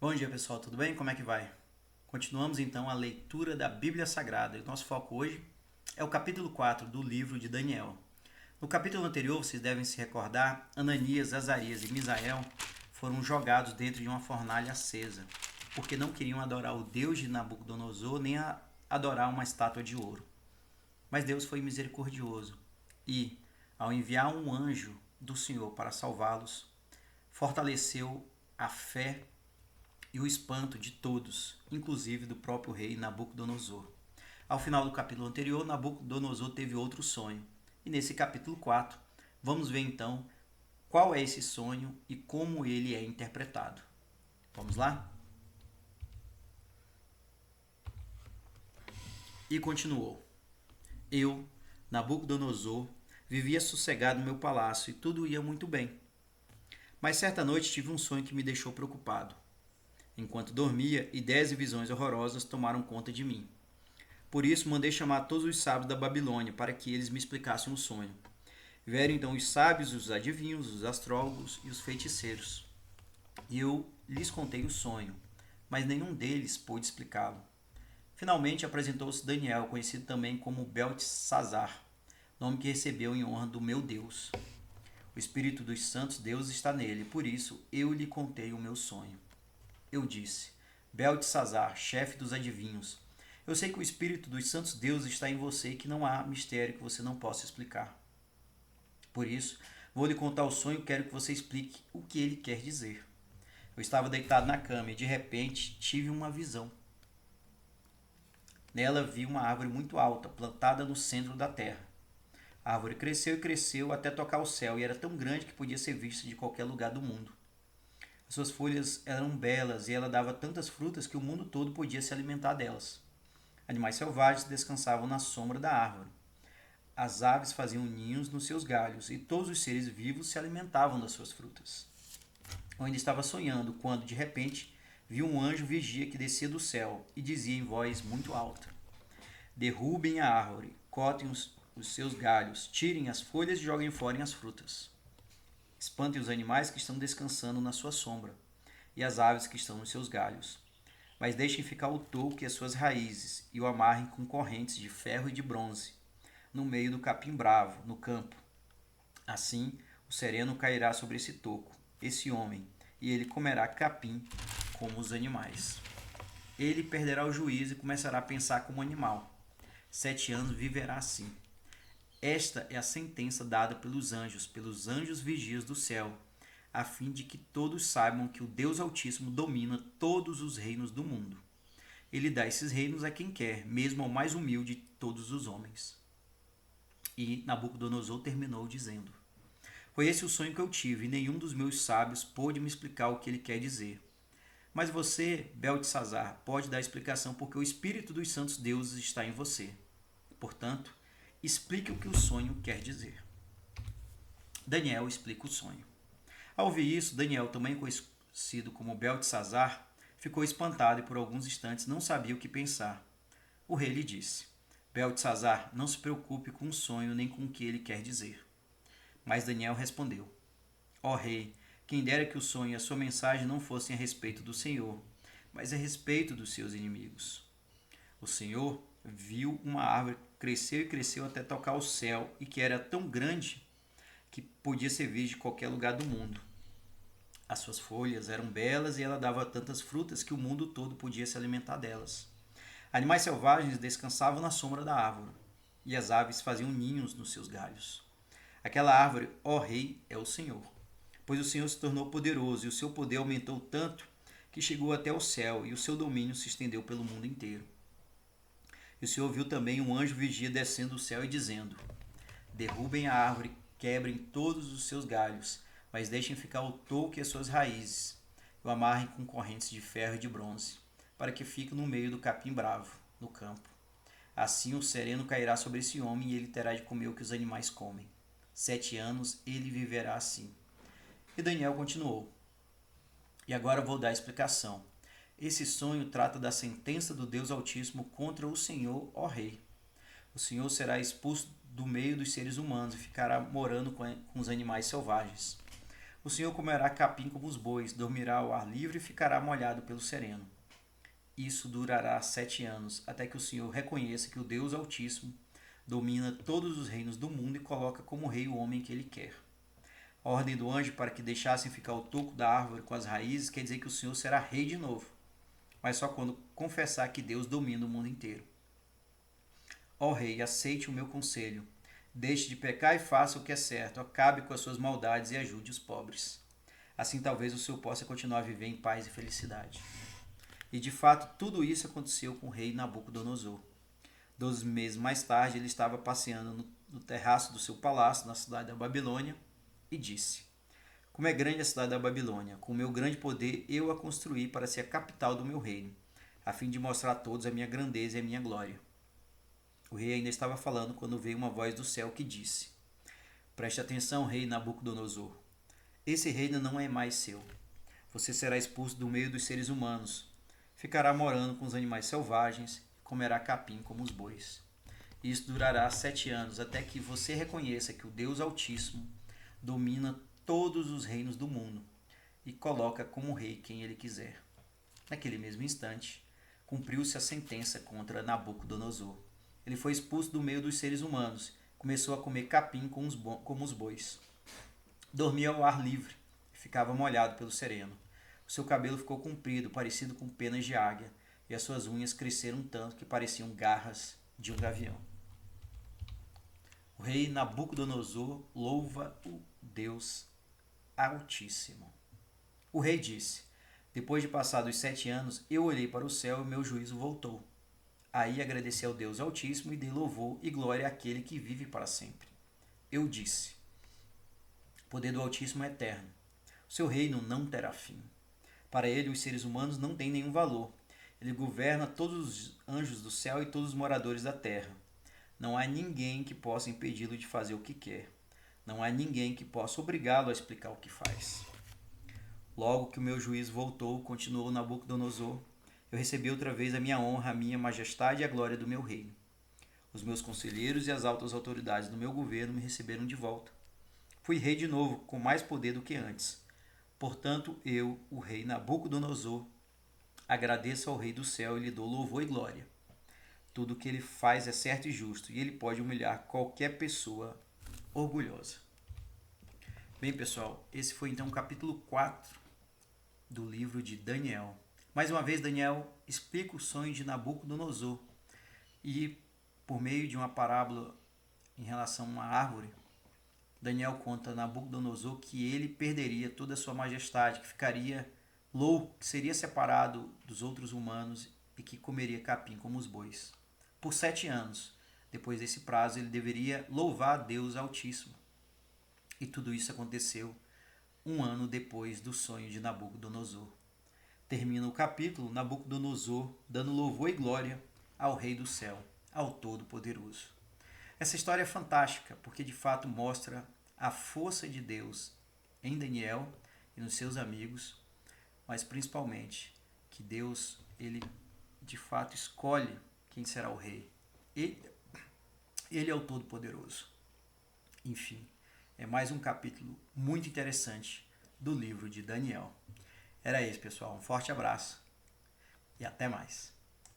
Bom dia, pessoal, tudo bem? Como é que vai? Continuamos então a leitura da Bíblia Sagrada. E o nosso foco hoje é o capítulo 4 do livro de Daniel. No capítulo anterior, vocês devem se recordar, Ananias, Azarias e Misael foram jogados dentro de uma fornalha acesa, porque não queriam adorar o Deus de Nabucodonosor nem adorar uma estátua de ouro. Mas Deus foi misericordioso e, ao enviar um anjo do Senhor para salvá-los, fortaleceu a fé e o espanto de todos, inclusive do próprio rei Nabucodonosor. Ao final do capítulo anterior, Nabucodonosor teve outro sonho. E nesse capítulo 4, vamos ver então qual é esse sonho e como ele é interpretado. Vamos lá? E continuou: Eu, Nabucodonosor, vivia sossegado no meu palácio e tudo ia muito bem. Mas certa noite tive um sonho que me deixou preocupado. Enquanto dormia, ideias e visões horrorosas tomaram conta de mim. Por isso mandei chamar todos os sábios da Babilônia para que eles me explicassem o sonho. Vieram então os sábios, os adivinhos, os astrólogos e os feiticeiros. E eu lhes contei o sonho, mas nenhum deles pôde explicá-lo. Finalmente apresentou-se Daniel, conhecido também como Beltesazar, nome que recebeu em honra do meu Deus. O Espírito dos Santos Deus está nele, por isso eu lhe contei o meu sonho. Eu disse: Beltesazar, chefe dos adivinhos, eu sei que o Espírito dos Santos Deus está em você e que não há mistério que você não possa explicar. Por isso, vou lhe contar o sonho e quero que você explique o que ele quer dizer. Eu estava deitado na cama e de repente tive uma visão. Nela vi uma árvore muito alta, plantada no centro da terra. A árvore cresceu e cresceu até tocar o céu e era tão grande que podia ser vista de qualquer lugar do mundo. As suas folhas eram belas e ela dava tantas frutas que o mundo todo podia se alimentar delas. Animais selvagens descansavam na sombra da árvore. As aves faziam ninhos nos seus galhos e todos os seres vivos se alimentavam das suas frutas. Eu ainda estava sonhando quando, de repente, vi um anjo vigia que descia do céu e dizia em voz muito alta: Derrubem a árvore, cortem os seus galhos, tirem as folhas e joguem fora as frutas. Espantem os animais que estão descansando na sua sombra e as aves que estão nos seus galhos. Mas deixem ficar o toco e as suas raízes e o amarrem com correntes de ferro e de bronze no meio do capim bravo, no campo. Assim, o sereno cairá sobre esse toco, esse homem, e ele comerá capim como os animais. Ele perderá o juízo e começará a pensar como animal. 7 anos viverá assim. Esta é a sentença dada pelos anjos vigias do céu, a fim de que todos saibam que o Deus Altíssimo domina todos os reinos do mundo. Ele dá esses reinos a quem quer, mesmo ao mais humilde de todos os homens. E Nabucodonosor terminou dizendo: Foi esse o sonho que eu tive, e nenhum dos meus sábios pôde me explicar o que ele quer dizer. Mas você, Beltesazar, pode dar explicação porque o Espírito dos Santos Deuses está em você. Portanto, explique o que o sonho quer dizer. Daniel explica o sonho. Ao ouvir isso, Daniel, também conhecido como Beltesazar, ficou espantado e por alguns instantes não sabia o que pensar. O rei lhe disse: Beltesazar, não se preocupe com o sonho nem com o que ele quer dizer. Mas Daniel respondeu: Ó rei, quem dera que o sonho e a sua mensagem não fossem a respeito do Senhor, mas a respeito dos seus inimigos. O Senhor viu uma árvore que cresceu e cresceu até tocar o céu e que era tão grande que podia ser vista de qualquer lugar do mundo. As suas folhas eram belas e ela dava tantas frutas que o mundo todo podia se alimentar delas. Animais selvagens descansavam na sombra da árvore, e as aves faziam ninhos nos seus galhos. Aquela árvore, ó rei, é o Senhor. Pois o Senhor se tornou poderoso, e o seu poder aumentou tanto que chegou até o céu, e o seu domínio se estendeu pelo mundo inteiro. E o Senhor viu também um anjo vigia descendo do céu e dizendo: Derrubem a árvore, quebrem todos os seus galhos, mas deixem ficar o toco e as suas raízes, e o amarrem com correntes de ferro e de bronze, para que fique no meio do capim bravo, no campo. Assim o sereno cairá sobre esse homem e ele terá de comer o que os animais comem. 7 anos ele viverá assim. E Daniel continuou: E agora vou dar a explicação. Esse sonho trata da sentença do Deus Altíssimo contra o Senhor, ó Rei. O Senhor será expulso do meio dos seres humanos e ficará morando com os animais selvagens. O Senhor comerá capim como os bois, dormirá ao ar livre e ficará molhado pelo sereno. Isso durará 7 anos, até que o Senhor reconheça que o Deus Altíssimo domina todos os reinos do mundo e coloca como rei o homem que ele quer. A ordem do anjo para que deixassem ficar o toco da árvore com as raízes quer dizer que o Senhor será rei de novo, mas só quando confessar que Deus domina o mundo inteiro. Ó rei, aceite o meu conselho. Deixe de pecar e faça o que é certo. Acabe com as suas maldades e ajude os pobres. Assim talvez o Senhor possa continuar a viver em paz e felicidade. E de fato, tudo isso aconteceu com o rei Nabucodonosor. 12 meses mais tarde, ele estava passeando no terraço do seu palácio, na cidade da Babilônia, e disse: Como é grande a cidade da Babilônia! Com o meu grande poder, eu a construí para ser a capital do meu reino, a fim de mostrar a todos a minha grandeza e a minha glória. O rei ainda estava falando quando veio uma voz do céu que disse: Preste atenção, rei Nabucodonosor. Esse reino não é mais seu. Você será expulso do meio dos seres humanos. Ficará morando com os animais selvagens e comerá capim como os bois. Isso durará 7 anos, até que você reconheça que o Deus Altíssimo domina todos os reinos do mundo e coloca como rei quem ele quiser. Naquele mesmo instante, cumpriu-se a sentença contra Nabucodonosor. Ele foi expulso do meio dos seres humanos, começou a comer capim como os bois. Dormia ao ar livre e ficava molhado pelo sereno. O seu cabelo ficou comprido, parecido com penas de águia, e as suas unhas cresceram tanto que pareciam garras de um gavião. O rei Nabucodonosor louva o Deus Altíssimo. O rei disse: Depois de passados os 7 anos, eu olhei para o céu e meu juízo voltou. Aí agradeci ao Deus Altíssimo e dei louvor e glória àquele que vive para sempre. Eu disse: O poder do Altíssimo é eterno. O seu reino não terá fim. Para ele, os seres humanos não têm nenhum valor. Ele governa todos os anjos do céu e todos os moradores da terra. Não há ninguém que possa impedi-lo de fazer o que quer. Não há ninguém que possa obrigá-lo a explicar o que faz. Logo que o meu juízo voltou, continuou Nabucodonosor, eu recebi outra vez a minha honra, a minha majestade e a glória do meu reino. Os meus conselheiros e as altas autoridades do meu governo me receberam de volta. Fui rei de novo, com mais poder do que antes. Portanto, eu, o rei Nabucodonosor, agradeço ao rei do céu e lhe dou louvor e glória. Tudo o que ele faz é certo e justo, e ele pode humilhar qualquer pessoa orgulhosa. Bem, pessoal, esse foi então o capítulo 4 do livro de Daniel. Mais uma vez, Daniel explica o sonho de Nabucodonosor e, por meio de uma parábola em relação a uma árvore, Daniel conta a Nabucodonosor que ele perderia toda a sua majestade, que ficaria louco, que seria separado dos outros humanos e que comeria capim como os bois. Por 7 anos, depois desse prazo, ele deveria louvar a Deus Altíssimo. E tudo isso aconteceu 1 ano depois do sonho de Nabucodonosor. Termina o capítulo Nabucodonosor dando louvor e glória ao Rei do Céu, ao Todo-Poderoso. Essa história é fantástica porque de fato mostra a força de Deus em Daniel e nos seus amigos, mas principalmente que Deus, ele de fato escolhe quem será o rei. Ele é o Todo-Poderoso. Enfim, é mais um capítulo muito interessante do livro de Daniel. Era isso, pessoal. Um forte abraço e até mais.